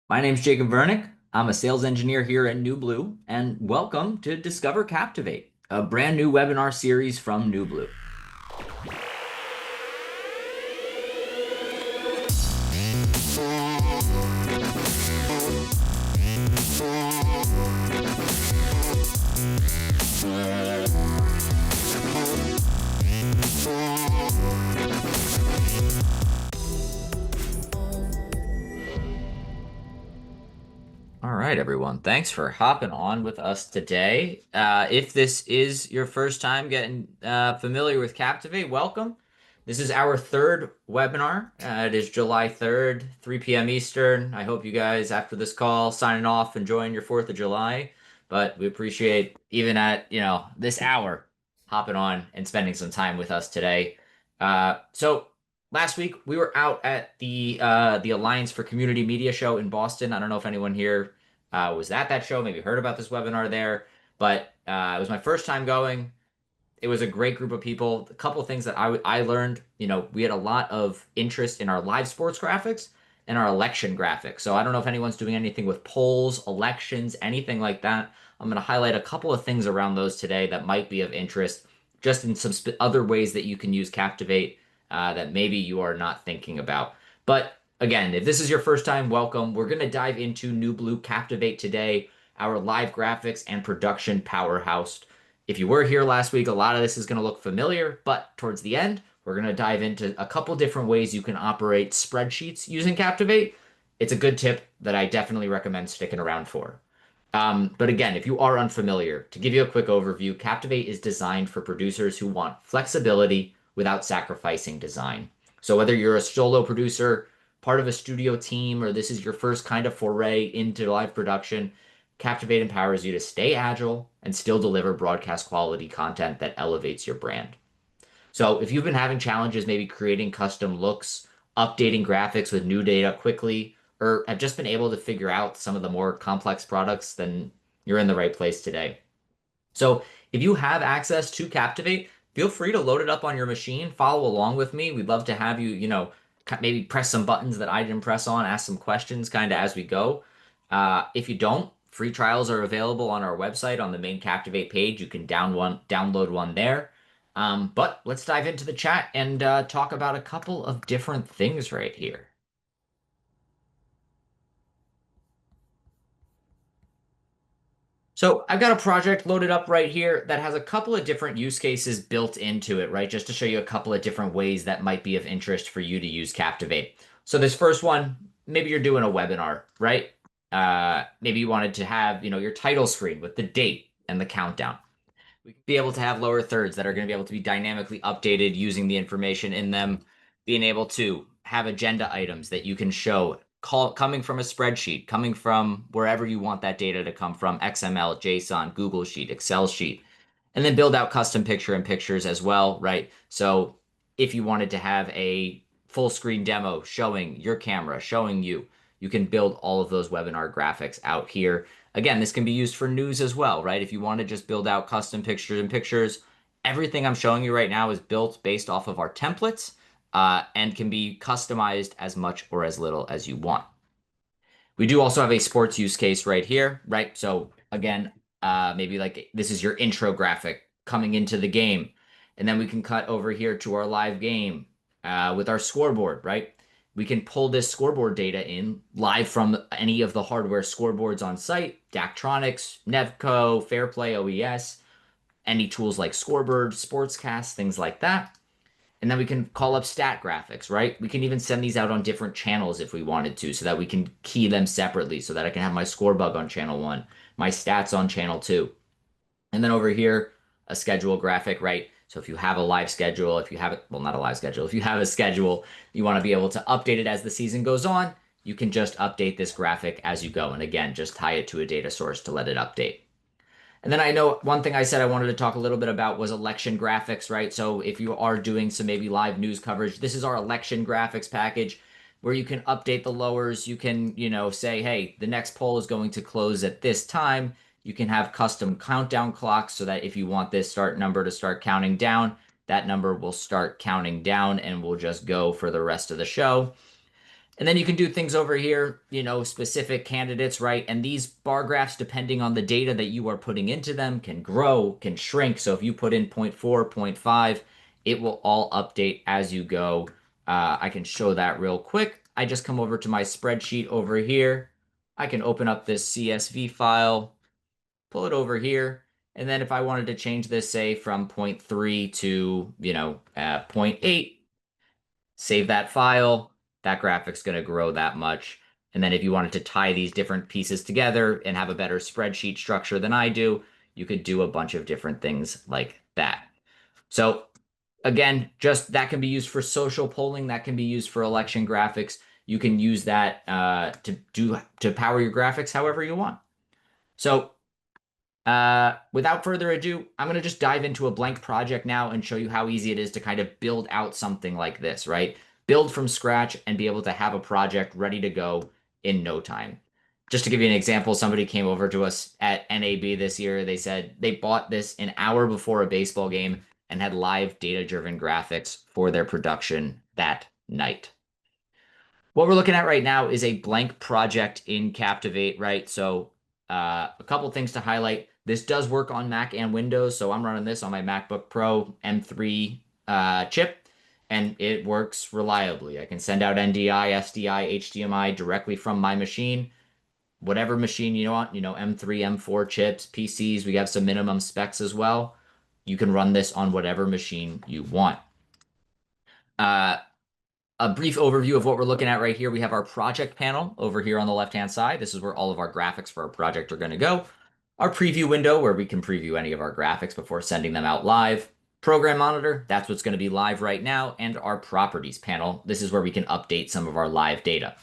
My name's Jacob Vernick. I'm a sales engineer here at NewBlue, and welcome to Discover Captivate, a brand new webinar series from NewBlue. All right, everyone. Thanks for hopping on with us today. If this is your first time getting familiar with Captivate, welcome. This is our third webinar. It is July 3rd, 3 p.m. Eastern. I hope you guys, after this call, signing off, enjoying your 4th of July. But we appreciate even at, this hour, hopping on and spending some time with us today. So last week we were out at the Alliance for Community Media show in Boston. I don't know if anyone here was at that show, maybe heard about this webinar there, but it was my first time going. It was a great group of people. A couple of things that I learned, we had a lot of interest in our live sports graphics and our election graphics. So I don't know if anyone's doing anything with polls, elections, anything like that. I'm going to highlight a couple of things around those today that might be of interest, just in some other ways that you can use Captivate that maybe you are not thinking about. But again, if this is your first time, welcome. We're going to dive into NewBlue Captivate today, our live graphics and production powerhouse. If you were here last week, a lot of this is going to look familiar, but towards the end, we're going to dive into a couple different ways you can operate spreadsheets using Captivate. It's a good tip that I definitely recommend sticking around for. But again, if you are unfamiliar, to give you a quick overview, Captivate is designed for producers who want flexibility without sacrificing design. So whether you're a solo producer, part of a studio team, or this is your first kind of foray into live production, Captivate empowers you to stay agile and still deliver broadcast quality content that elevates your brand. So if you've been having challenges maybe creating custom looks, updating graphics with new data quickly, or have just been able to figure out some of the more complex products, then you're in the right place today. So if you have access to Captivate, feel free to load it up on your machine, follow along with me. We'd love to have you, maybe press some buttons that I didn't press on, ask some questions kind of as we go. If you don't, free trials are available on our website on the main Captivate page. You can download one there. But let's dive into the chat and talk about a couple of different things right here. So I've got a project loaded up right here that has a couple of different use cases built into it, right? Just to show you a couple of different ways that might be of interest for you to use Captivate. So this first one, maybe you're doing a webinar, right? Maybe you wanted to have, your title screen with the date and the countdown. We could be able to have lower thirds that are going to be able to be dynamically updated using the information in them, being able to have agenda items that you can show coming from a spreadsheet, coming from wherever you want that data to come from, XML, JSON, Google Sheet, Excel sheet, and then build out custom picture and pictures as well, right? So if you wanted to have a full screen demo showing your camera, showing you, you can build all of those webinar graphics out here. Again, this can be used for news as well, right? If you want to just build out custom pictures and pictures, everything I'm showing you right now is built based off of our templates and can be customized as much or as little as you want. We do also have a sports use case right here, right? So again, maybe like this is your intro graphic coming into the game. And then we can cut over here to our live game with our scoreboard, right? We can pull this scoreboard data in live from any of the hardware scoreboards on site, Daktronics, Nevco, Fairplay, OES, any tools like Scoreboard, Sportscast, things like that. And then we can call up stat graphics, right? We can even send these out on different channels if we wanted to, so that we can key them separately, so that I can have my score bug on channel 1, my stats on channel 2. And then over here, a schedule graphic, right? So if you have a live schedule, if you have it, well, not a live schedule, if you have a schedule, you want to be able to update it as the season goes on, you can just update this graphic as you go. And again, just tie it to a data source to let it update. And then I know one thing I said I wanted to talk a little bit about was election graphics, right? So if you are doing some maybe live news coverage, this is our election graphics package where you can update the lowers. You can, say, hey, the next poll is going to close at this time. You can have custom countdown clocks so that if you want this start number to start counting down, that number will start counting down and will just go for the rest of the show. And then you can do things over here, specific candidates, right? And these bar graphs, depending on the data that you are putting into them, can grow, can shrink. So if you put in zero point 0.4, zero point 0.5, it will all update as you go. I can show that real quick. I just come over to my spreadsheet over here. I can open up this CSV file, pull it over here. And then if I wanted to change this, say from zero point 0.3 to, 0.8, save that file. That graphic's going to grow that much. And then if you wanted to tie these different pieces together and have a better spreadsheet structure than I do, you could do a bunch of different things like that. So again, just that can be used for social polling. That can be used for election graphics. You can use that to power your graphics however you want. So without further ado, I'm going to just dive into a blank project now and show you how easy it is to kind of build out something like this, right? Build from scratch and be able to have a project ready to go in no time. Just to give you an example, somebody came over to us at NAB this year. They said they bought this an hour before a baseball game and had live data-driven graphics for their production that night. What we're looking at right now is a blank project in Captivate, right? So a couple things to highlight. This does work on Mac and Windows. So I'm running this on my MacBook Pro M3 chip, and it works reliably. I can send out NDI, SDI, HDMI directly from my machine. Whatever machine you want, M3, M4 chips, PCs, we have some minimum specs as well. You can run this on whatever machine you want. A brief overview of what we're looking at right here. We have our project panel over here on the left-hand side. This is where all of our graphics for our project are going to go. Our preview window, where we can preview any of our graphics before sending them out live. Program monitor, that's what's going to be live right now. And our properties panel, this is where we can update some of our live data.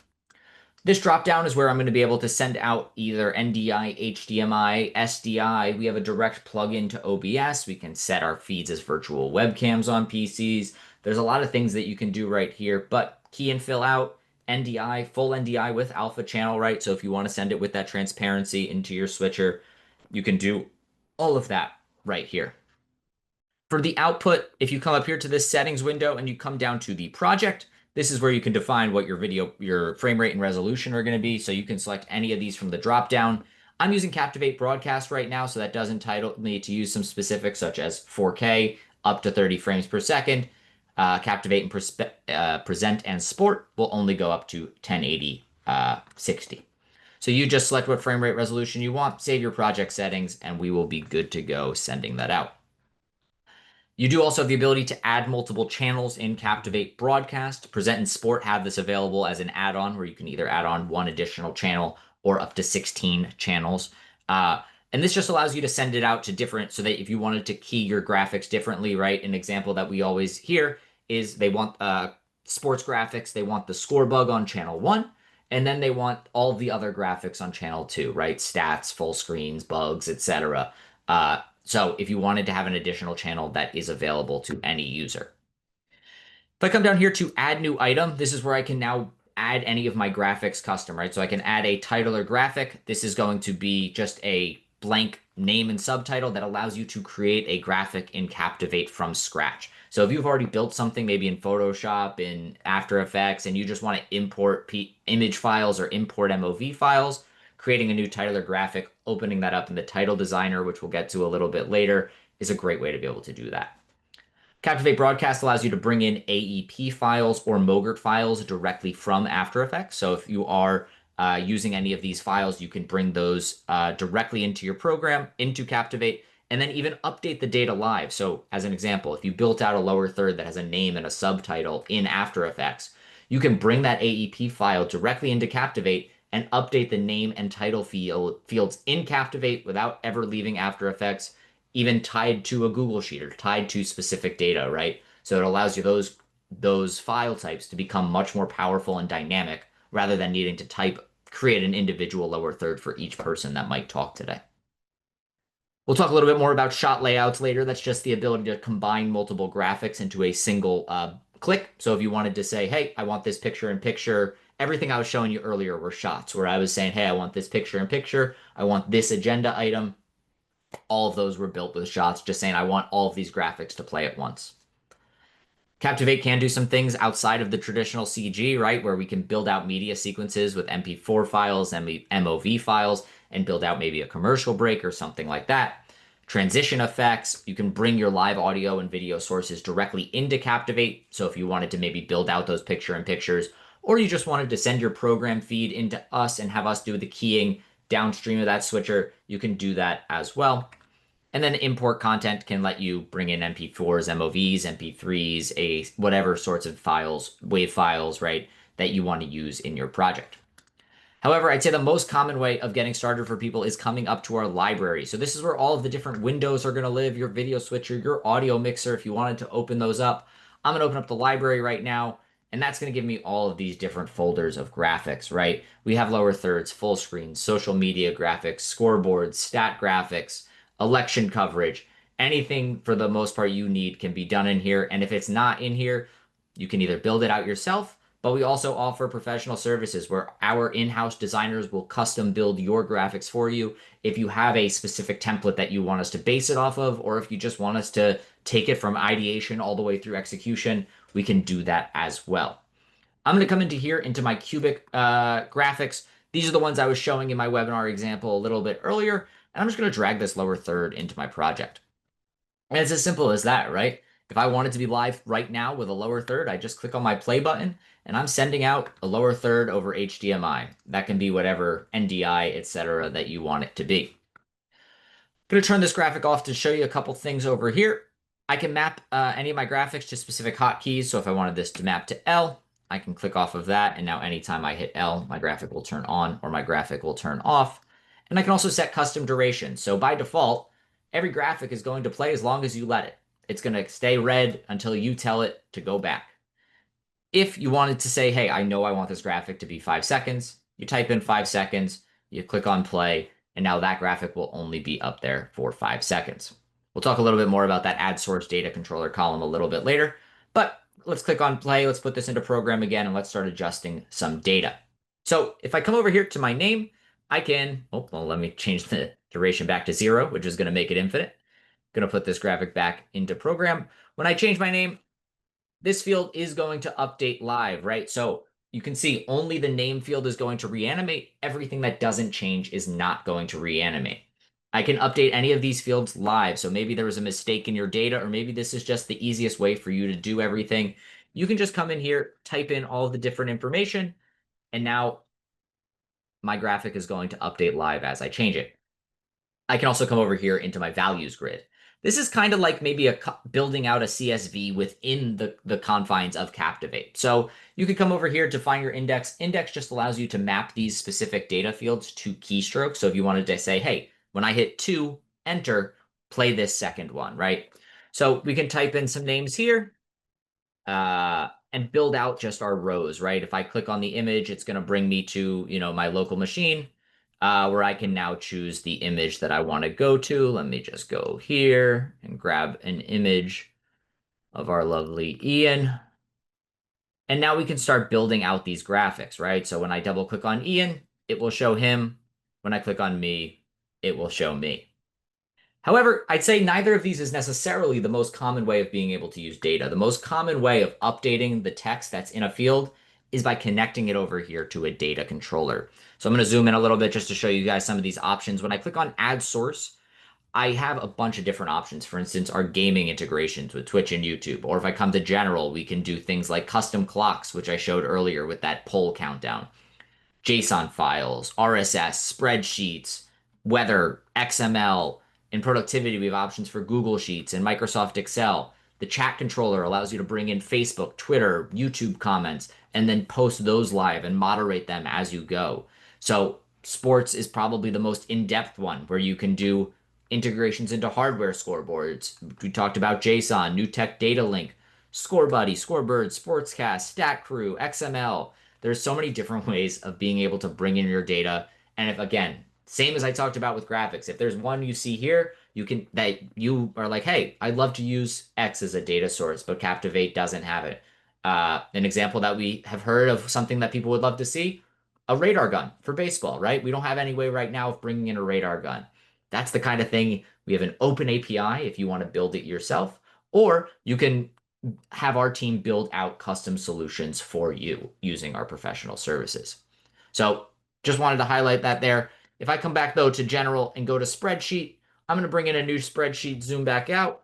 This dropdown is where I'm going to be able to send out either NDI, HDMI, SDI. We have a direct plugin to OBS. We can set our feeds as virtual webcams on PCs. There's a lot of things that you can do right here, but key and fill out, NDI, full NDI with alpha channel, right? So if you want to send it with that transparency into your switcher, you can do all of that right here. For the output, if you come up here to this settings window and you come down to the project, this is where you can define what your frame rate and resolution are going to be. So you can select any of these from the dropdown. I'm using Captivate Broadcast right now, so that does entitle me to use some specifics such as 4K up to 30 frames per second. Captivate and Present and Sport will only go up to 1080 60. So you just select what frame rate resolution you want, save your project settings, and we will be good to go sending that out. You do also have the ability to add multiple channels in Captivate Broadcast. Present and Sport have this available as an add-on where you can either add on one additional channel or up to 16 channels. And this just allows you to send it out to different, so that if you wanted to key your graphics differently, right? An example that we always hear is they want sports graphics, they want the score bug on channel 1, and then they want all the other graphics on channel 2, right? Stats, full screens, bugs, etc. So if you wanted to have an additional channel, that is available to any user. If I come down here to add new item, this is where I can now add any of my graphics custom, right? So I can add a title or graphic. This is going to be just a blank name and subtitle that allows you to create a graphic in Captivate from scratch. So if you've already built something, maybe in Photoshop, in After Effects, and you just want to import image files or import MOV files, creating a new title or graphic, opening that up in the title designer, which we'll get to a little bit later, is a great way to be able to do that. Captivate Broadcast allows you to bring in AEP files or MOGRT files directly from After Effects. So if you are using any of these files, you can bring those directly into your program, into Captivate, and then even update the data live. So as an example, if you built out a lower third that has a name and a subtitle in After Effects, you can bring that AEP file directly into Captivate and update the name and title fields in Captivate without ever leaving After Effects, even tied to a Google Sheet or tied to specific data, right? So it allows you those file types to become much more powerful and dynamic rather than needing to create an individual lower third for each person that might talk today. We'll talk a little bit more about shot layouts later. That's just the ability to combine multiple graphics into a single click. So if you wanted to say, hey, I want this picture in picture, everything I was showing you earlier were shots where I was saying, hey, I want this picture in picture, I want this agenda item. All of those were built with shots, just saying I want all of these graphics to play at once. Captivate can do some things outside of the traditional CG, right? Where we can build out media sequences with MP4 files and MOV files and build out maybe a commercial break or something like that. Transition effects, you can bring your live audio and video sources directly into Captivate. So if you wanted to maybe build out those picture in pictures, or you just wanted to send your program feed into us and have us do the keying downstream of that switcher, you can do that as well. And then import content can let you bring in MP4s, MOVs, MP3s, whatever sorts of files, WAV files, right, that you want to use in your project. However, I'd say the most common way of getting started for people is coming up to our library. So this is where all of the different windows are going to live, your video switcher, your audio mixer, if you wanted to open those up. I'm going to open up the library right now, and that's going to give me all of these different folders of graphics, right? We have lower thirds, full screen, social media graphics, scoreboards, stat graphics, election coverage. Anything for the most part you need can be done in here. And if it's not in here, you can either build it out yourself, but we also offer professional services where our in-house designers will custom build your graphics for you. If you have a specific template that you want us to base it off of, or if you just want us to take it from ideation all the way through execution, we can do that as well. I'm going to come into here into my cubic graphics. These are the ones I was showing in my webinar example a little bit earlier. And I'm just going to drag this lower third into my project. And it's as simple as that, right? If I wanted to be live right now with a lower third, I just click on my play button and I'm sending out a lower third over HDMI. That can be whatever NDI, etc., that you want it to be. I'm going to turn this graphic off to show you a couple things over here. I can map any of my graphics to specific hotkeys. So if I wanted this to map to L, I can click off of that. And now anytime I hit L, my graphic will turn on or my graphic will turn off. And I can also set custom duration. So by default, every graphic is going to play as long as you let it. It's going to stay red until you tell it to go back. If you wanted to say, hey, I know I want this graphic to be 5 seconds, you type in 5 seconds, you click on play, and now that graphic will only be up there for 5 seconds. We'll talk a little bit more about that add source data controller column a little bit later, but let's click on play. Let's put this into program again, and let's start adjusting some data. So if I come over here to my name, I can, oh, well, let me change the duration back to 0, which is going to make it infinite. Going to put this graphic back into program. When I change my name, this field is going to update live, right? So you can see only the name field is going to reanimate. Everything that doesn't change is not going to reanimate. I can update any of these fields live. So maybe there was a mistake in your data, or maybe this is just the easiest way for you to do everything. You can just come in here, type in all of the different information, and now my graphic is going to update live as I change it. I can also come over here into my values grid. This is kind of like maybe building out a CSV within the confines of Captivate. So you could come over here to find your index. Index just allows you to map these specific data fields to keystrokes. So if you wanted to say, hey, when I hit 2, enter, play this second one, right? So we can type in some names here and build out just our rows, right? If I click on the image, it's going to bring me to, my local machine. Where I can now choose the image that I want to go to. Let me just go here and grab an image of our lovely Ian. And now we can start building out these graphics, right? So when I double click on Ian, it will show him. When I click on me, it will show me. However, I'd say neither of these is necessarily the most common way of being able to use data. The most common way of updating the text that's in a field is by connecting it over here to a data controller. So I'm going to zoom in a little bit just to show you guys some of these options. When I click on add source, I have a bunch of different options. For instance, our gaming integrations with Twitch and YouTube. Or if I come to general, we can do things like custom clocks, which I showed earlier with that poll countdown. JSON files, RSS, spreadsheets, weather, XML. In productivity, we have options for Google Sheets and Microsoft Excel. The chat controller allows you to bring in Facebook, Twitter, YouTube comments, and then post those live and moderate them as you go. So sports is probably the most in-depth one where you can do integrations into hardware scoreboards. We talked about JSON, new tech data link, Score Buddy, Scorebird, Sportscast, Stat Crew, XML. There's so many different ways of being able to bring in your data. And if, again, same as I talked about with graphics, if there's one you see here, that you are like, hey, I'd love to use X as a data source, but Captivate doesn't have it. An example that we have heard of something that people would love to see, a radar gun for baseball, right? We don't have any way right now of bringing in a radar gun. That's the kind of thing. We have an open API if you want to build it yourself, or you can have our team build out custom solutions for you using our professional services. So just wanted to highlight that there. If I come back though to general and go to spreadsheet, I'm going to bring in a new spreadsheet, zoom back out.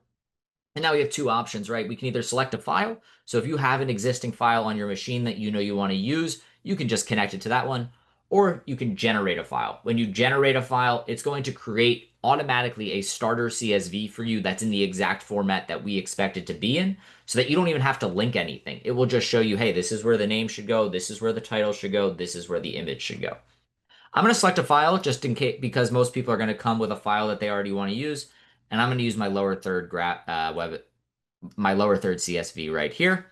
And now we have two options, right? We can either select a file. So if you have an existing file on your machine that you know you want to use, you can just connect it to that one, or you can generate a file. When you generate a file, it's going to create automatically a starter CSV for you that's in the exact format that we expect it to be in, so that you don't even have to link anything. It will just show you, hey, this is where the name should go, this is where the title should go, this is where the image should go. I'm going to select a file just in case, because most people are going to come with a file that they already want to use. And I'm going to use my lower third CSV right here.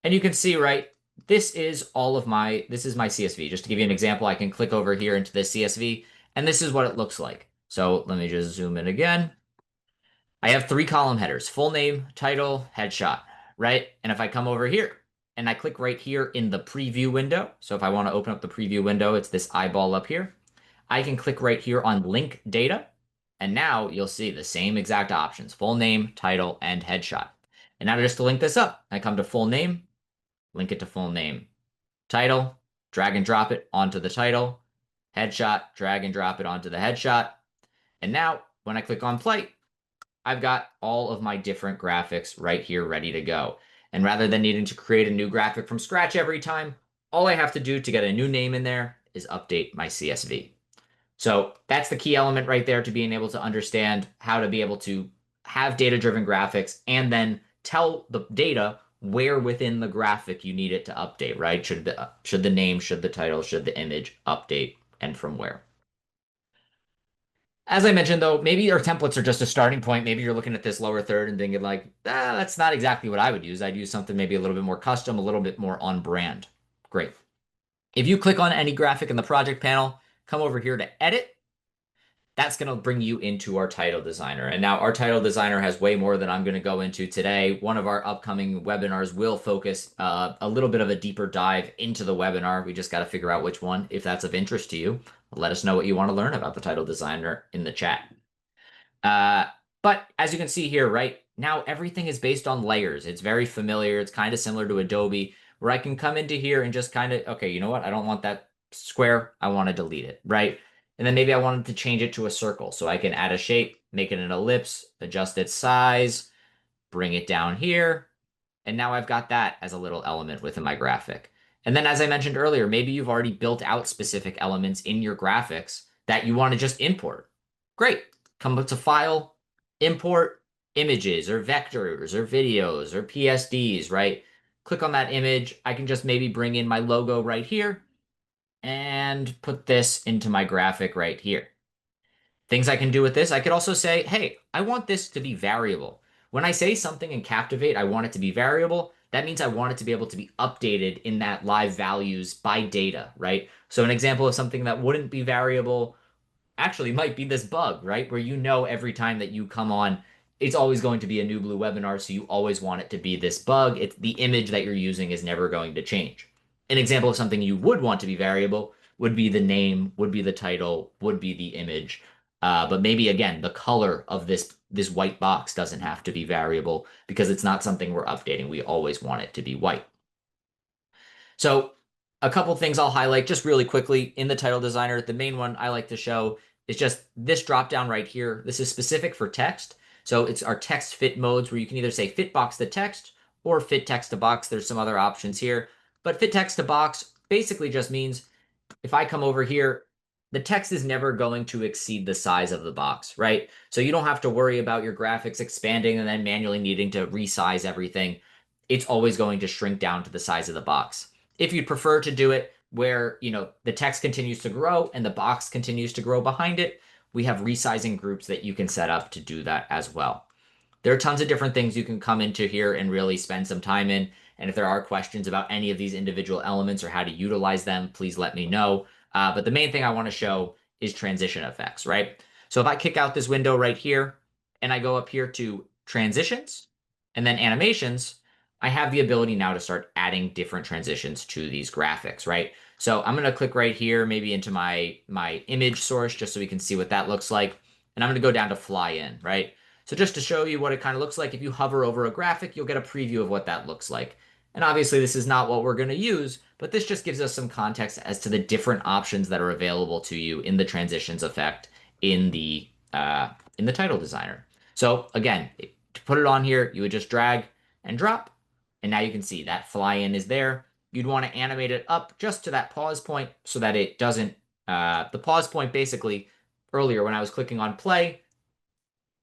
And you can see, right, this is my CSV. Just to give you an example, I can click over here into this CSV, and this is what it looks like. So let me just zoom in again. I have 3 column headers: full name, title, headshot, right? And if I come over here and I click right here in the preview window, so if I want to open up the preview window, it's this eyeball up here. I can click right here on link data, and now you'll see the same exact options: full name, title, and headshot. And now just to link this up, I come to full name, link it to full name. Title, drag and drop it onto the title. Headshot, drag and drop it onto the headshot. And now when I click on play, I've got all of my different graphics right here ready to go. And rather than needing to create a new graphic from scratch every time, all I have to do to get a new name in there is update my CSV. So that's the key element right there to being able to understand how to be able to have data-driven graphics and then tell the data where within the graphic you need it to update, right? Should the name, should the title, should the image update, and from where. As I mentioned, though, maybe our templates are just a starting point. Maybe you're looking at this lower third and thinking like, that's not exactly what I would use. I'd use something maybe a little bit more custom, a little bit more on brand. Great. If you click on any graphic in the project panel, come over here to edit, that's going to bring you into our title designer. And now our title designer has way more than I'm going to go into today. One of our upcoming webinars will focus a little bit of a deeper dive into the webinar. We just got to figure out which one. If that's of interest to you, let us know what you want to learn about the title designer in the chat. But as you can see here, right now, everything is based on layers. It's very familiar. It's kind of similar to Adobe, where I can come into here and just kind of, okay, you know what? I don't want that square. I want to delete it, right? And then maybe I wanted to change it to a circle. So I can add a shape, make it an ellipse, adjust its size, bring it down here. And now I've got that as a little element within my graphic. And then as I mentioned earlier, maybe you've already built out specific elements in your graphics that you want to just import. Great. Come to File, Import Images or Vectors or Videos or PSDs, right? Click on that image. I can just maybe bring in my logo right here and put this into my graphic right here. Things I can do with this, I could also say, hey, I want this to be variable. When I say something in Captivate, I want it to be variable, that means I want it to be able to be updated in that live values by data, right? So an example of something that wouldn't be variable actually might be this bug, right? Where you know every time that you come on, it's always going to be a NewBlue webinar, so you always want it to be this bug. It's the image that you're using is never going to change. An example of something you would want to be variable would be the name, would be the title, would be the image. But maybe again, the color of this white box doesn't have to be variable because it's not something we're updating. We always want it to be white. So a couple things I'll highlight just really quickly in the title designer. The main one I like to show is just this drop down right here. This is specific for text. So it's our text fit modes where you can either say fit box to text or fit text to box. There's some other options here, but fit text to box basically just means if I come over here, the text is never going to exceed the size of the box, right? So you don't have to worry about your graphics expanding and then manually needing to resize everything. It's always going to shrink down to the size of the box. If you'd prefer to do it where, the text continues to grow and the box continues to grow behind it, we have resizing groups that you can set up to do that as well. There are tons of different things you can come into here and really spend some time in. And if there are questions about any of these individual elements or how to utilize them, please let me know. But the main thing I want to show is transition effects, right? So if I kick out this window right here and I go up here to transitions and then animations, I have the ability now to start adding different transitions to these graphics, right? So I'm going to click right here, maybe into my image source, just so we can see what that looks like. And I'm going to go down to fly in, right? So just to show you what it kind of looks like, if you hover over a graphic, you'll get a preview of what that looks like. And obviously this is not what we're going to use, but this just gives us some context as to the different options that are available to you in the transitions effect in the title designer. So again, to put it on here, you would just drag and drop, and now you can see that fly in is there. You'd want to animate it up just to that pause point so that it doesn't, the pause point basically earlier when I was clicking on play,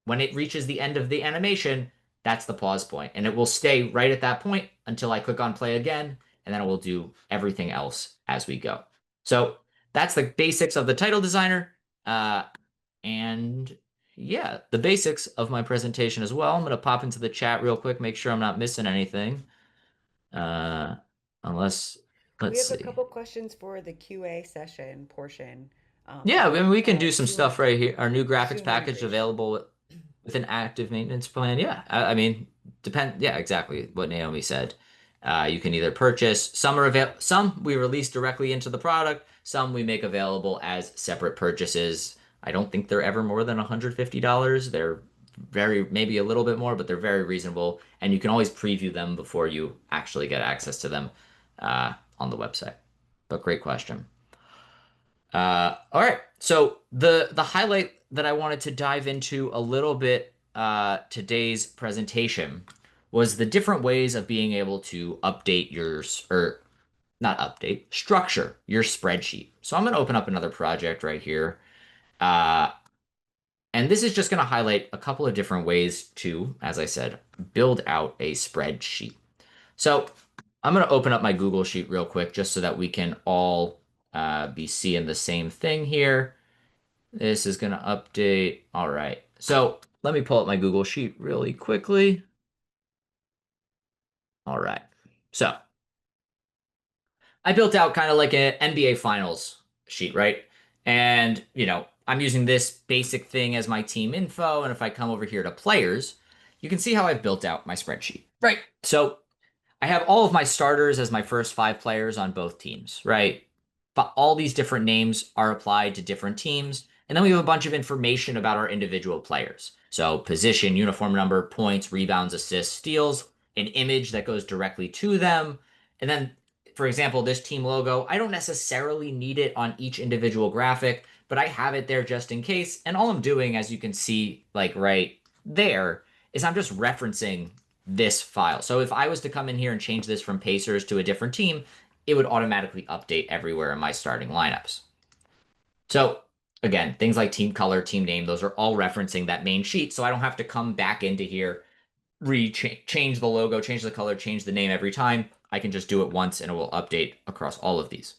when it reaches the end of the animation, that's the pause point, and it will stay right at that point until I click on play again, and then it will do everything else as we go. So that's the basics of the title designer. And yeah, the basics of my presentation as well. I'm going to pop into the chat real quick, make sure I'm not missing anything. Uh, unless, We let's have a see. couple questions for the QA session portion. Yeah, I How mean, we can about do some tool stuff right here. Our new graphics tool package integration? available with an active maintenance plan. Yeah, I mean, depend. Yeah, exactly what Naomi said. You can either purchase some are avail some we release directly into the product. Some we make available as separate purchases. I don't think they're ever more than $150. They're very maybe a little bit more, but they're very reasonable, and you can always preview them before you actually get access to them on the website. But great question. All right. So the highlight that I wanted to dive into a little bit today's presentation was the different ways of being able to update your or not update, structure your spreadsheet. So I'm going to open up another project right here. Uh, and this is just going to highlight a couple of different ways to, as I said, build out a spreadsheet. So I'm going to open up my Google Sheet real quick just so that we can all be seeing the same thing here. This is going to update. All right. So let me pull up my Google Sheet really quickly. All right. So I built out kind of like an NBA Finals sheet, right? And, I'm using this basic thing as my team info. And if I come over here to players, you can see how I've built out my spreadsheet. Right. So I have all of my starters as my first 5 players on both teams, right? But all these different names are applied to different teams. And then we have a bunch of information about our individual players. So position, uniform number, points, rebounds, assists, steals, an image that goes directly to them. And then, for example, this team logo, I don't necessarily need it on each individual graphic, but I have it there just in case. And all I'm doing, as you can see, like right there, is I'm just referencing this file. So if I was to come in here and change this from Pacers to a different team, it would automatically update everywhere in my starting lineups. So again, things like team color, team name, those are all referencing that main sheet. So I don't have to come back into here, change the logo, change the color, change the name every time. I can just do it once and it will update across all of these.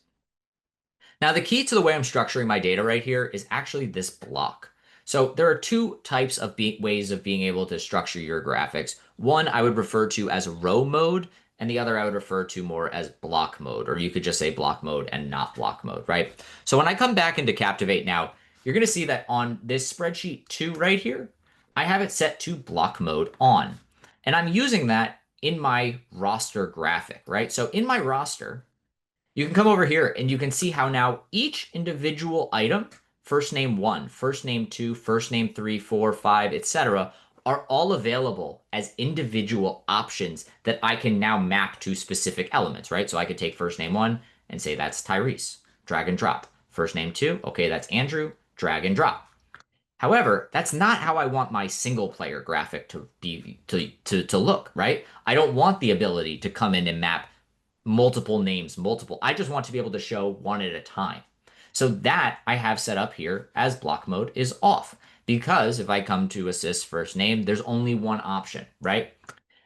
Now, the key to the way I'm structuring my data right here is actually this block. So there are two types of ways of being able to structure your graphics. One I would refer to as row mode, and the other I would refer to more as block mode, or you could just say block mode and not block mode, right? So when I come back into Captivate now, you're going to see that on this spreadsheet 2 right here, I have it set to block mode on. And I'm using that in my roster graphic, right? So in my roster, you can come over here and you can see how now each individual item, first name 1, first name 2, first name 3, 4, 5, etc., are all available as individual options that I can now map to specific elements, right? So I could take first name 1 and say that's Tyrese, drag and drop. First name 2, okay, that's Andrew, drag and drop. However, that's not how I want my single player graphic to be to look, right? I don't want the ability to come in and map multiple names, multiple. I just want to be able to show one at a time. So that I have set up here as block mode is off because if I come to assist first name, there's only one option, right?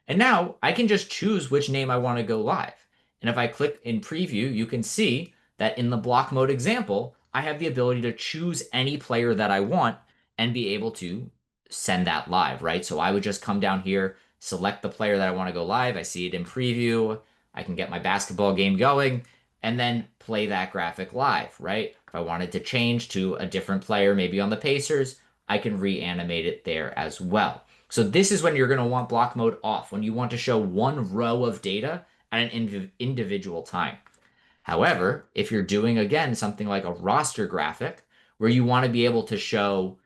And now I can just choose which name I want to go live. And if I click in preview, you can see that in the block mode example, I have the ability to choose any player that I want and be able to send that live, right? So I would just come down here, select the player that I want to go live. I see it in preview. I can get my basketball game going and then play that graphic live, right? If I wanted to change to a different player, maybe on the Pacers, I can reanimate it there as well. So this is when you're going to want block mode off, when you want to show one row of data at an individual time. However, if you're doing, again, something like a roster graphic where you want to be able to show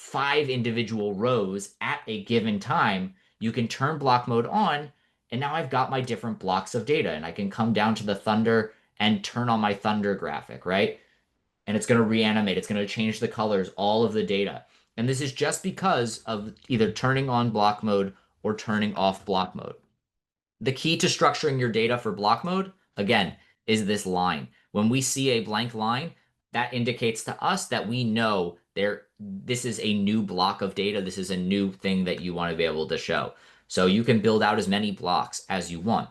5 individual rows at a given time, you can turn block mode on, and now I've got my different blocks of data, and I can come down to the thunder and turn on my thunder graphic, right? And it's going to reanimate. It's going to change the colors, all of the data. And this is just because of either turning on block mode or turning off block mode. The key to structuring your data for block mode, again, is this line. When we see a blank line, that indicates to us that we know this is a new block of data. This is a new thing that you want to be able to show. So you can build out as many blocks as you want.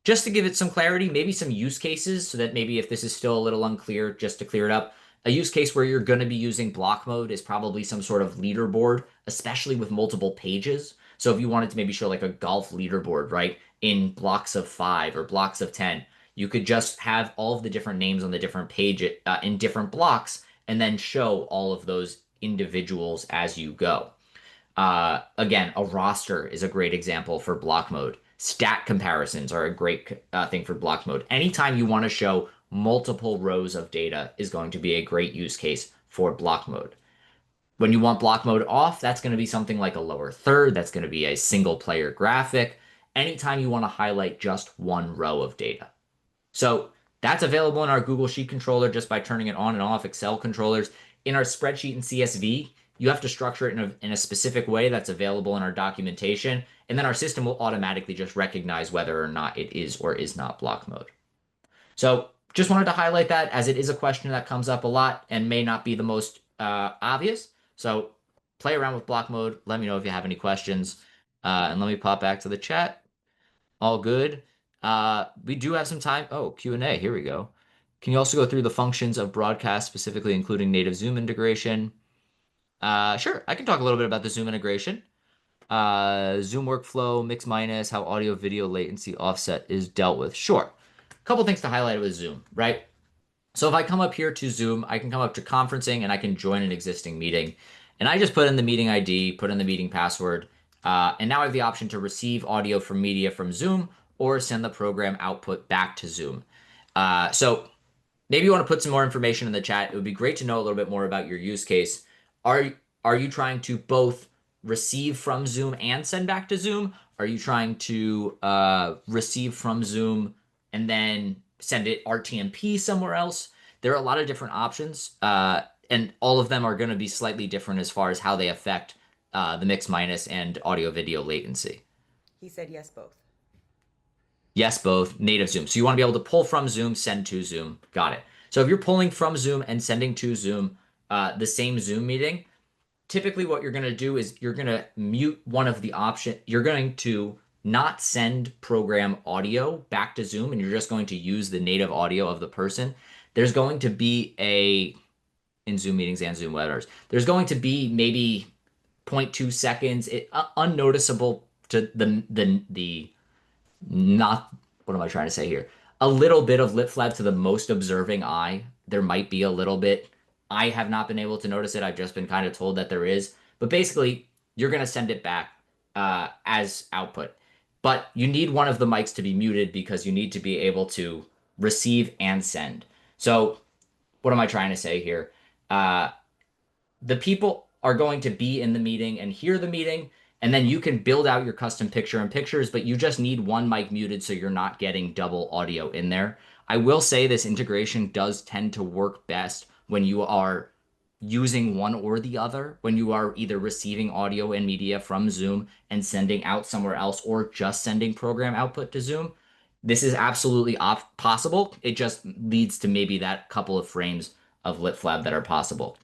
Just to give it some clarity, maybe some use cases so that maybe if this is still a little unclear, just to clear it up, a use case where you're going to be using block mode is probably some sort of leaderboard, especially with multiple pages. So if you wanted to maybe show like a golf leaderboard, right? In blocks of 5 or blocks of 10. You could just have all of the different names on the different page in different blocks and then show all of those individuals as you go. Again, a roster is a great example for block mode. Stat comparisons are a great thing for block mode. Anytime you want to show multiple rows of data is going to be a great use case for block mode. When you want block mode off, that's going to be something like a lower third. That's going to be a single player graphic. Anytime you want to highlight just one row of data. So that's available in our Google Sheet controller just by turning it on and off. Excel controllers. In our spreadsheet and CSV, you have to structure it in a specific way that's available in our documentation. And then our system will automatically just recognize whether or not it is or is not block mode. So just wanted to highlight that as it is a question that comes up a lot and may not be the most obvious. So play around with block mode. Let me know if you have any questions. And let me pop back to the chat. All good. We do have some time. Oh, Q&A. Here we go. Can you also go through the functions of broadcast, specifically including native Zoom integration? Sure. I can talk a little bit about the Zoom integration. Zoom workflow, mix minus, how audio video latency offset is dealt with. Sure. A couple things to highlight with Zoom, right? So if I come up here to Zoom, I can come up to conferencing and I can join an existing meeting. And I just put in the meeting ID, put in the meeting password, and now I have the option to receive audio from media from Zoom or send the program output back to Zoom. So maybe you want to put some more information in the chat. It would be great to know a little bit more about your use case. Are are you trying to both receive from Zoom and send back to Zoom? Are you trying to receive from Zoom and then send it RTMP somewhere else? There are a lot of different options, and all of them are going to be slightly different as far as how they affect the mix minus and audio video latency. He said yes, both. Yes, both native Zoom. So you want to be able to pull from Zoom, send to Zoom. Got it. So if you're pulling from Zoom and sending to Zoom, the same Zoom meeting, typically what you're going to do is you're going to mute one of the option. You're going to not send program audio back to Zoom, and you're just going to use the native audio of the person. There's going to be in Zoom meetings and Zoom webinars, there's going to be maybe zero point 0.2 seconds, unnoticeable to the not, what am I trying to say here? A little bit of lip flab to the most observing eye. There might be a little bit. I have not been able to notice it. I've just been kind of told that there is. But basically, you're going to send it back as output. But you need one of the mics to be muted because you need to be able to receive and send. So what am I trying to say here? Uh, the people are going to be in the meeting and hear the meeting, and then you can build out your custom picture in pictures, but you just need one mic muted so you're not getting double audio in there. I will say this integration does tend to work best when you are using one or the other, when you are either receiving audio and media from Zoom and sending out somewhere else, or just sending program output to Zoom. This is absolutely possible. It just leads to maybe that couple of frames of lip flab that are possible.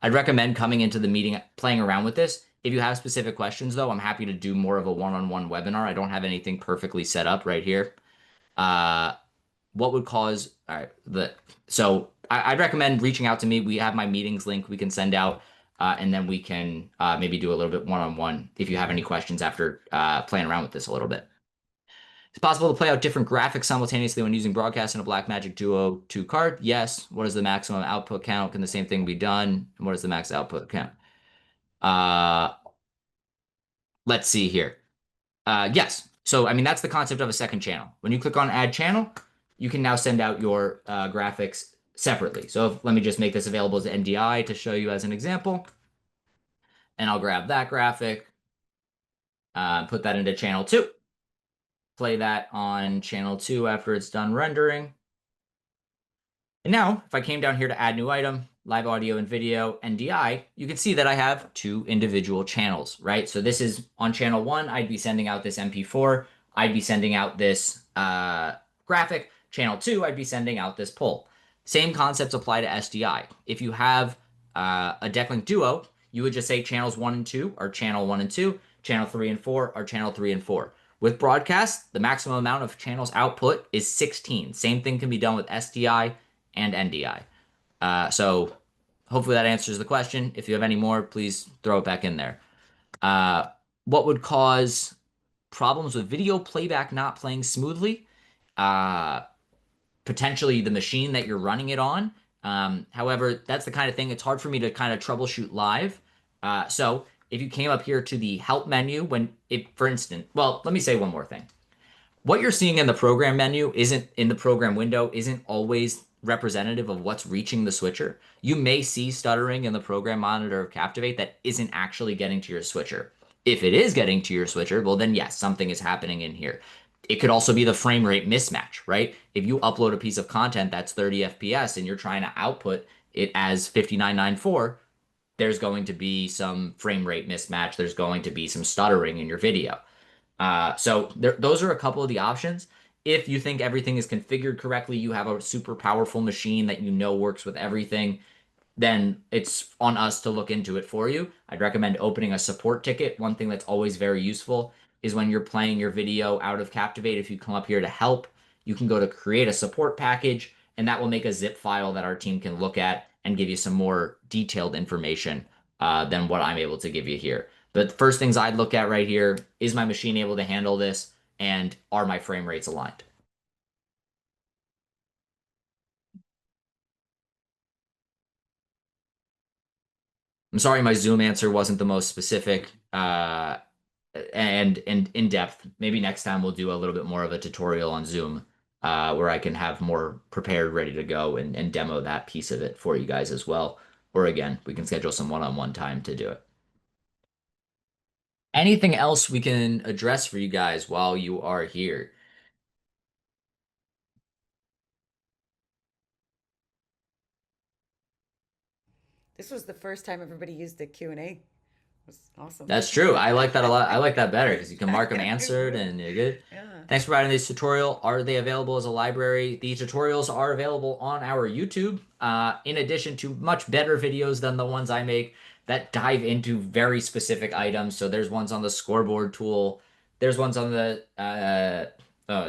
I'd recommend coming into the meeting, playing around with this. If you have specific questions, though, I'm happy to do more of a one-on-one webinar. I don't have anything perfectly set up right here. Uh, what would cause, all right, I'd recommend reaching out to me. We have my meetings link we can send out, and then we can maybe do a little bit one-on-one if you have any questions after playing around with this a little bit. It's possible to play out different graphics simultaneously when using broadcast in a Blackmagic Duo 2 card. Yes. What is the maximum output count? Can the same thing be done? And what is the max output count? Uh, let's see here. Yes. So, I mean, that's the concept of a second channel. When you click on add channel, you can now send out your graphics separately. So let me just make this available as NDI to show you as an example. And I'll grab that graphic, put that into channel 2. Play that on channel 2 after it's done rendering. And now, if I came down here to add new item, live audio and video, NDI, you can see that I have 2 individual channels, right? So this is on channel 1, I'd be sending out this MP4, I'd be sending out this graphic. Channel 2, I'd be sending out this poll. Same concepts apply to SDI. If you have a Decklink Duo, you would just say channels 1 and 2 are channel 1 and 2, channel 3 and 4 are channel 3 and 4. With broadcast, the maximum amount of channels output is 16. Same thing can be done with SDI and NDI. So hopefully that answers the question. If you have any more, please throw it back in there. Uh, what would cause problems with video playback not playing smoothly? Uh, Potentially the machine that you're running it on. However, that's the kind of thing it's hard for me to kind of troubleshoot live. So if you came up here to the help menu, when it, for instance, well, let me say one more thing. What you're seeing in the program menu isn't in the program window isn't always representative of what's reaching the switcher. You may see stuttering in the program monitor of Captivate that isn't actually getting to your switcher. If it is getting to your switcher, well, then yes, something is happening in here. It could also be the frame rate mismatch, right? If you upload a piece of content that's 30 FPS and you're trying to output it as 5994, there's going to be some frame rate mismatch. There's going to be some stuttering in your video. So those are a couple of the options. If you think everything is configured correctly, you have a super powerful machine that you know works with everything, then it's on us to look into it for you. I'd recommend opening a support ticket. One thing that's always very useful is when you're playing your video out of Captivate, if you come up here to help, you can go to create a support package, and that will make a zip file that our team can look at and give you some more detailed information than what I'm able to give you here. But the first things I'd look at right here is my machine able to handle this, and are my frame rates aligned? I'm sorry my Zoom answer wasn't the most specific and in depth. Maybe next time we'll do a little bit more of a tutorial on Zoom where I can have more prepared, ready to go and demo that piece of it for you guys as well. Or again, we can schedule some one-on-one time to do it. Anything else we can address for you guys while you are here? This was the first time everybody used the Q&A. It was awesome. That's true. I like that a lot. I like that better because you can mark them answered Good. and you're good. Yeah. Thanks for providing this tutorial. Are they available as a library? The tutorials are available on our YouTube, in addition to much better videos than the ones I make that dive into very specific items. So there's ones on the scoreboard tool, there's ones on the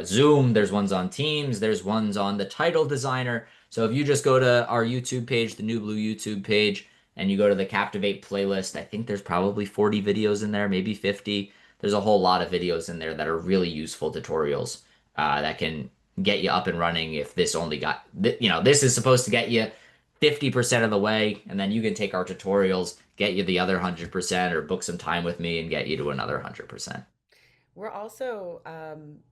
Zoom, there's ones on Teams, there's ones on the title designer. So if you just go to our YouTube page, the NewBlue YouTube page, and you go to the Captivate playlist, I think there's probably 40 videos in there, maybe 50. There's a whole lot of videos in there that are really useful tutorials that can get you up and running if this only got, this is supposed to get you 50% of the way, and then you can take our tutorials, get you the other 100%, or book some time with me and get you to another 100%. We're also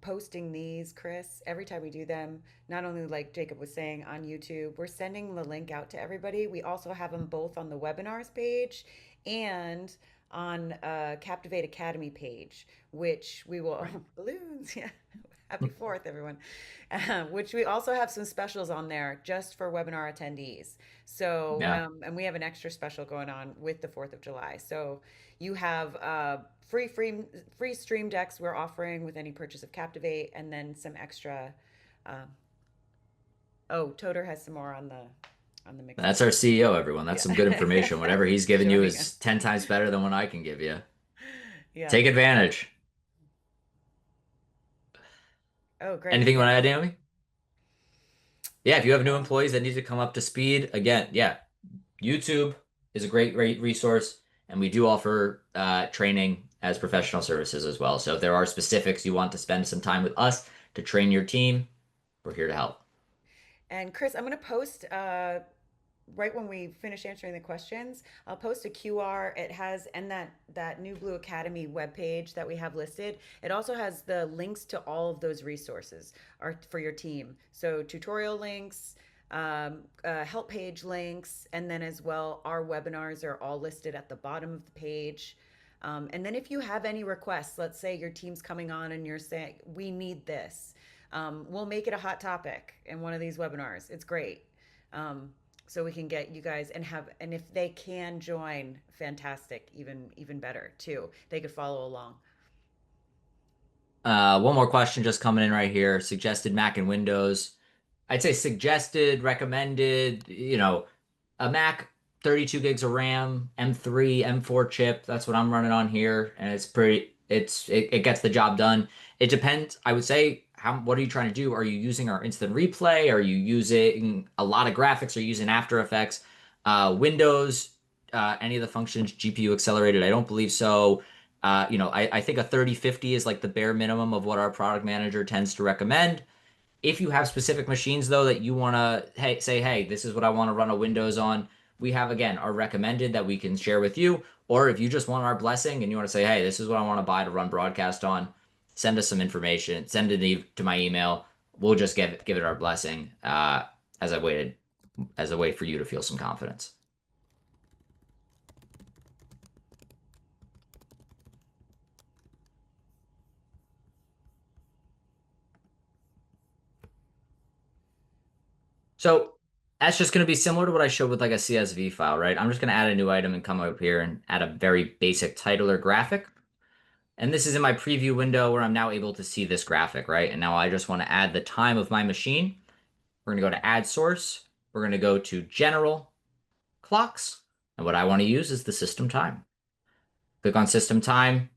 posting these, Chris, every time we do them, not only like Jacob was saying on YouTube, we're sending the link out to everybody. We also have them both on the webinars page and on Captivate Academy page, which we will, Right. balloons, yeah. Happy 4th, everyone. Which we also have some specials on there just for webinar attendees. So, Yeah. and we have an extra special going on with the 4th of July. So you have free stream decks we're offering with any purchase of Captivate, and then some extra. Um, oh, Toter has some more on the mix That's as our well. CEO, everyone. That's some good Yeah, information. Whatever he's giving you showing is us. 10 times better than what I can give you. Yeah. Take advantage. Oh, great. Anything you want to Thanks. add, Naomi? Yeah, if you have new Um, employees that need to come up to speed, again, yeah, YouTube is a great resource, and we do offer training as professional services as well. So if there are specifics you want to spend some time with us to train your team, we're here to help. and Chris, I'm going to post right when we finish answering the questions, I'll post a QR. It has and that New Blue Academy webpage that we have listed. It also has the links to all of those resources are for your team. So tutorial links, help page links, and then as well, our webinars are all listed at the bottom of the page. And then if you have any requests, let's say your team's coming on and you're saying, we need this, we'll make it a hot topic in one of these webinars. It's great. Um, so we can get you guys and have, and if they can join, fantastic, even better too. They could follow along. One more question just coming in right here. Suggested Mac and Windows. I'd say suggested, recommended, a Mac 32 gigs of RAM, M3, M4 chip. That's what I'm running on here, and it gets the job done. It depends. I would say what are you trying to do? Are you using our instant replay? Are you using a lot of graphics? Are you using After Effects? Windows, any of the functions GPU accelerated? I don't believe so. I think a 3050 is like the bare minimum of what our product manager tends to recommend. If you have specific machines though that you want to say, hey, this is what I want to run a Windows on, we have again our recommended that we can share with you. Or if you just want our blessing and you want to say, hey, this is what I want to buy to run broadcast on, send us some information, send it to my email. We'll just give it our blessing as as a way for you to feel some confidence. So that's just going to be similar to what I showed with like a CSV file, right? I'm just going to add a new item and come up here and add a very basic title or graphic. And this is in my preview window where I'm now able to see this graphic, right? And now I just want to add the time of my machine. We're going to go to add source. We're going to go to general clocks. And what I want to use is the system time. Click on system time.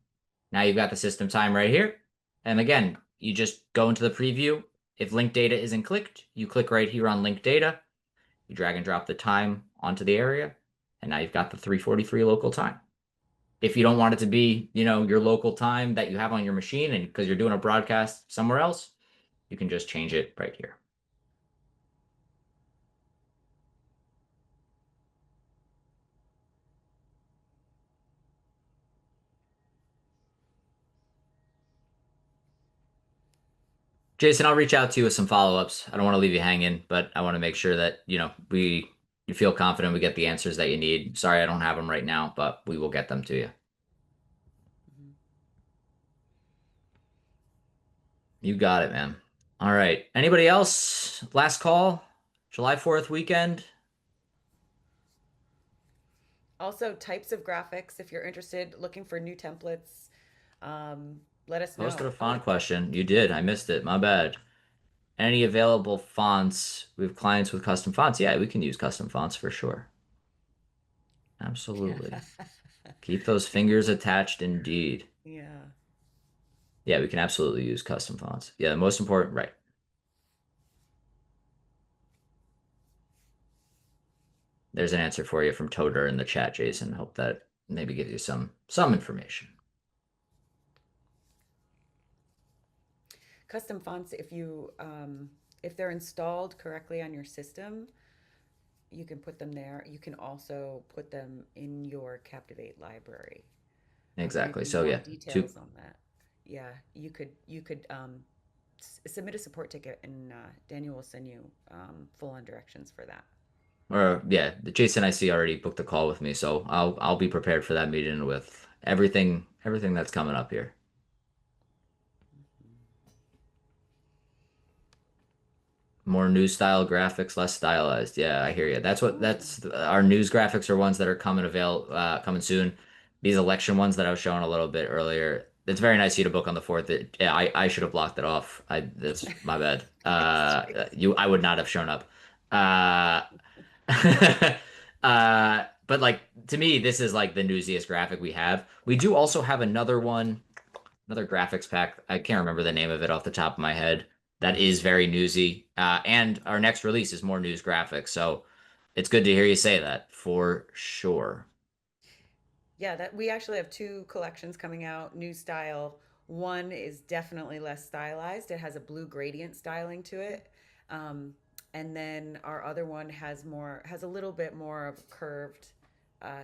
Now you've got the system time right here. And again, you just go into the preview. If link data isn't clicked, you click right here on link data. You drag and drop the time onto the area. And now you've got the 3:43 local time. If you don't want it to be, your local time that you have on your machine and because you're doing a broadcast somewhere else, you can just change it right here. Jason, I'll reach out to you with some follow-ups. I don't want to leave you hanging, but I want to make sure that, you feel confident we get the answers that you need. Sorry, I don't have them right now, but we will get them to you. Mhm. You got it, man. All right. Anybody else? Last call? July 4th weekend? Also, types of graphics, if you're interested, looking for new templates, let us Posted know. a Oh, font question. You did. I missed it. My bad. Any available fonts? We have clients with custom fonts. Yeah, we can use custom fonts for sure. Absolutely. Keep those fingers attached indeed. yeah. Yeah, we can absolutely use custom fonts. Yeah, the most important, right. There's an answer for you from Toter in the chat, Jason. Hope that maybe gives you some information. Custom fonts, if they're installed correctly on your system, you can put them there. You can also put them in your Captivate library. I'll give Exactly. you So more yeah, two details on that. Yeah, you could submit a support ticket, and Daniel will send you full on directions for that. or yeah, Jason I see already booked a call with me, so I'll be prepared for that meeting with everything that's coming up here. More news style graphics, less stylized. Yeah, I hear you. Oh, That's our news graphics are ones that are coming soon. These election ones that I was showing a little bit earlier. It's very nice of you to book on the 4th. Yeah, I should have blocked it off. That's my bad. thanks, Jason. I would not have shown up. Uh, but like to me, this is like the newsiest graphic we have. We do also have another one, another graphics pack. I can't remember the name of it off the top of my head. That is very newsy. And our next release is more news graphics. So it's good to hear you say that for sure. Yeah, that we actually have two collections coming out, new style. One is definitely less stylized. It has a blue gradient styling to it. Um, and then our other one has a little bit more of curved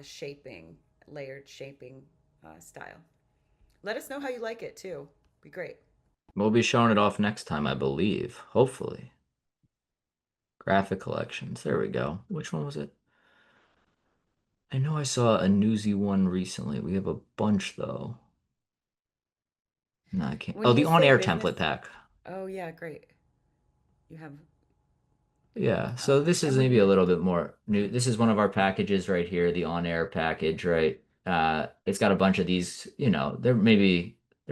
shaping, layered shaping style. Let us know how you like it too. Be great. We'll be showing it off next time, I believe. Hopefully. Graphic collections. There we go. Which one was it? I know I saw a Newsy one recently. We have a bunch though. No, I can't. When Oh, you the say on-air business, template pack. oh yeah, great. You have Yeah, so this is and when maybe a you little bit more new. This is one of our packages right here, the on-air package, right? It's got a bunch of these, they're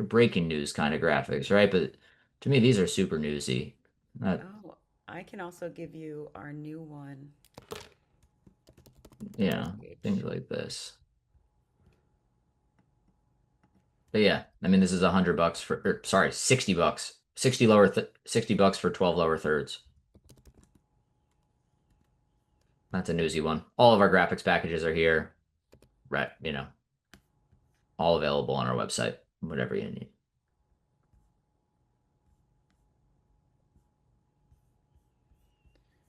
breaking news kind of graphics, right? But to me, these are super newsy. Not, oh, I can also give you our new one, the web things page. like this. But yeah, I mean, this is $100 for, or, sorry, $60, 60 bucks for 12 lower thirds. That's a newsy one. All of our graphics packages are here, right? All available on our website, whatever you need.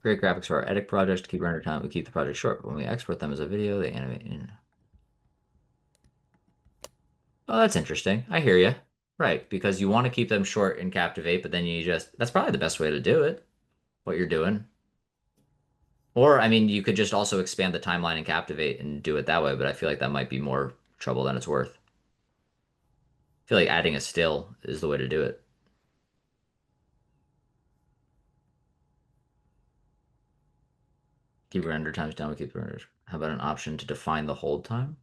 Great graphics for our edit projects to keep render time. We keep the project short, but when we export them as a video, they animate in. Oh, that's interesting. I hear you. Right, because you want to keep them short in Captivate, but then that's probably the best way to do it, what you're doing. Or, I mean, you could just also expand the timeline in Captivate and do it that way, but I feel like that might be more trouble than it's worth. I feel like adding a still is the way to do it. Keep render times down, we keep the render. How about an option to define the hold time?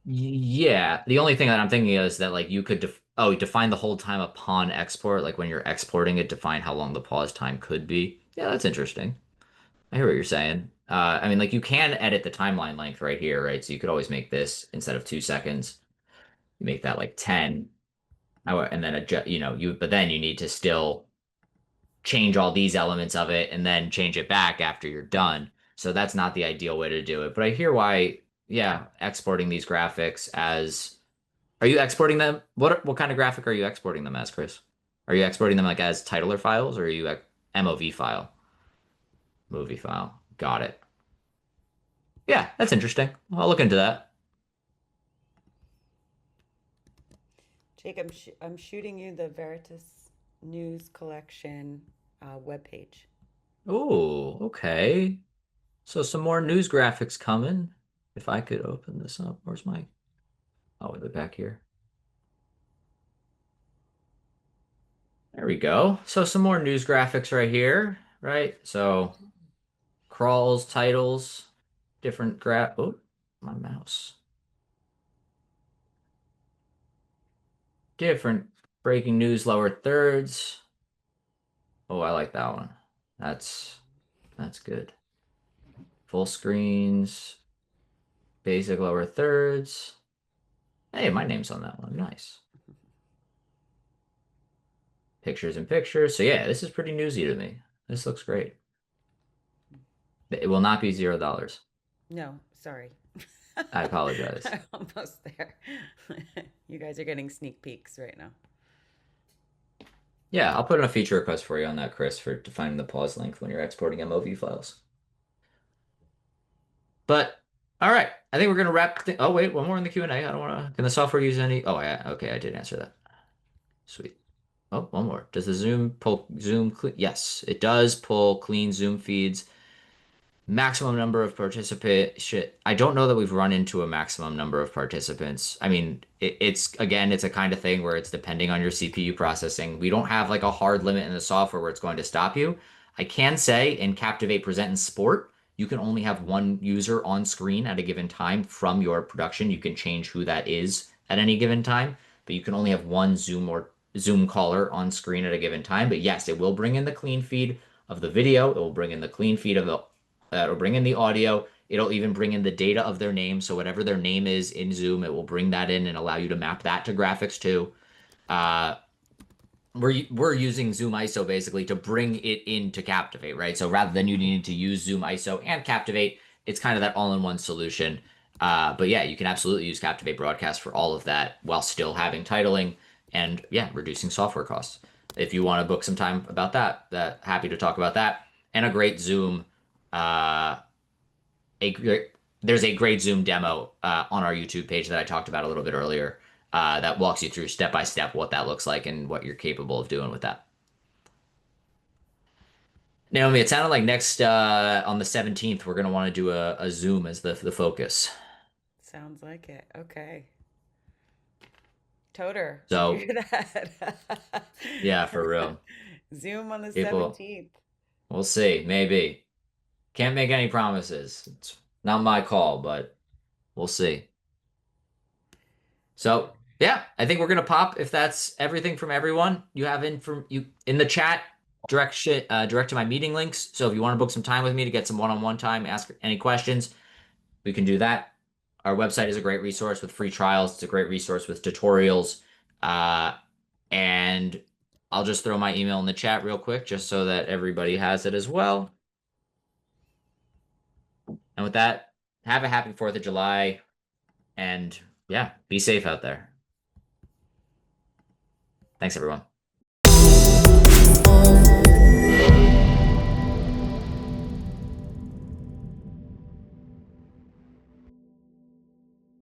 Yeah, the only thing that I'm thinking is that like you could define the hold time upon export, like when you're exporting it, define how long the pause time could be. Yeah, that's interesting. I hear what you're saying. I mean, like you can edit the timeline length right here, right? So you could always make this instead of 2 seconds, you make that like 10. And then adjust, but then you need to still change all these elements of it and then change it back after you're done. So that's not the ideal way to do it. But I hear why, yeah, exporting these graphics as are you exporting them? What kind of graphic are you exporting them as, Chris? Are you exporting them like as titler files or are you MOV file? Movie file. Got it. Yeah, that's interesting. I'll look into that. Jake, I'm shooting you the Veritas News Collection webpage. Oh, okay. So some more news graphics coming. If I could open this up, where's my? Oh, we're back here. There we go. So some more news graphics right here, right? So crawls, titles, different Oh, my mouse. Different breaking news lower thirds. Oh, I like that one. That's that's good. Full screens, basic lower thirds. Hey, my name's on that one. Nice. Pictures and pictures. So yeah, this is pretty newsy to me. This looks great. It will not be $0. No, sorry. I apologize. I'm almost there. You guys are getting sneak peeks right now. Yeah, I'll put in a feature request for you on that, Chris, for defining the pause length when you're exporting MOV files. But all right, I think we're gonna Oh wait, one more in the Q&A. I don't want to. Can the software use any? Oh yeah, okay, I did answer that. Sweet. Oh, one more. Does the Zoom pull Zoom clean? Yes, it does pull clean Zoom feeds. Maximum number of participant shit. I don't know that we've run into a maximum number of participants. I mean, it's a kind of thing where it's depending on your CPU processing. We don't have like a hard limit in the software where it's going to stop you. I can say in Captivate Present and Sport, you can only have one user on screen at a given time from your production. You can change who that is at any given time, but you can only have one Zoom caller on screen at a given time. But yes, it will bring in the clean feed of the video. It will bring in the clean feed of the it'll bring in the audio. It'll even bring in the data of their name. So whatever their name is in Zoom, it will bring that in and allow you to map that to graphics too. Uh, we're using Zoom ISO basically to bring it into Captivate, right? So rather than you needing to use Zoom ISO and Captivate, it's kind of that all-in-one solution. But yeah, you can absolutely use Captivate Broadcast for all of that while still having titling and yeah, reducing software costs. If you want to book some time about that happy to talk about that. And a great Zoom uh, a great, there's a great Zoom demo on our YouTube page that I talked about a little bit earlier that walks you through step by step what that looks like and what you're capable of doing with that. Naomi, it sounded like next on the 17th we're gonna want to do a Zoom as the focus. Sounds like it. Okay. Toter, did you So hear that? yeah, for real. Zoom on the People, 17th. we'll see. Maybe. Can't make any promises. It's not my call, but we'll see. So yeah, I think we're gonna pop if that's everything from everyone. You have in from you in the chat direct to my meeting links. So if you want to book some time with me to get some one-on-one time, ask any questions, we can do that. Our website is a great resource with free trials. It's a great resource with tutorials. Uh, and I'll just throw my email in the chat real quick just so that everybody has it as well. And with that, have a happy 4th of July and yeah, be safe out there. Thanks, everyone.